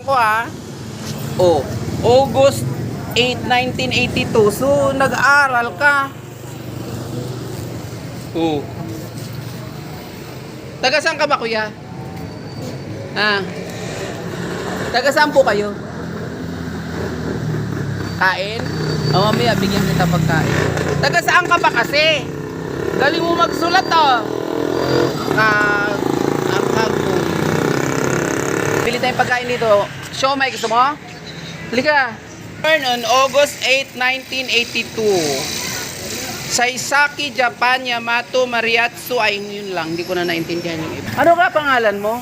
ko Oh, August 8, 1982. So, nag-aaral ka. Oh. Taga saan ka ba, kuya? Taga saan po kayo? Kain? O, mamaya, bigyan kita pagkain. Taga saan ka ba kasi? Galing mo magsulat, Bili tayong pagkain dito. Siomai, gusto mo? Halika. Born on August 8, 1982. Saisaki, Japan, Yamato, Mariatsu. Ay, yun lang. Hindi ko na naintindihan yung iba. Ano ka pangalan mo?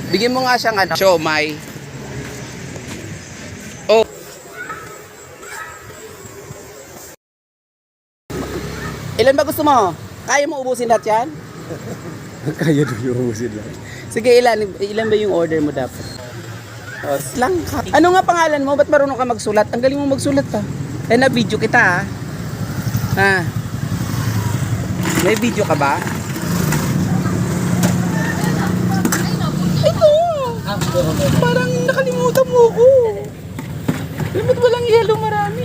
Bigyan mo nga siyang siomai. Oh. Ilan ba gusto mo? Kaya mo ubusin lahat yan? Kaya doon yung ubusin lahat. Sige, ilan ba yung order mo dapat? Oh, slang ka. Ano nga pangalan mo? Ba't marunong ka magsulat? Ang galing mo magsulat na-video kita May video ka ba? Ito! Parang nakalimutan mo ko. Ba't walang yellow marami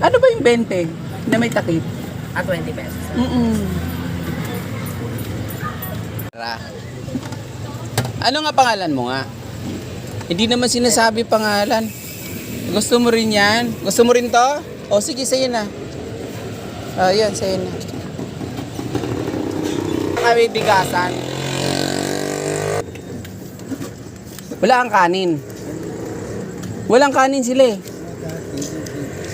Ano ba yung 20 na may takip? 20 pesos. Ano nga pangalan mo nga? Hindi naman sinasabi pangalan. Gusto mo rin yan? Gusto mo rin to? O sige, sa'yo na. Yan, sa'yo na. Kami bigasan. Wala kang kanin. Walang kanin sila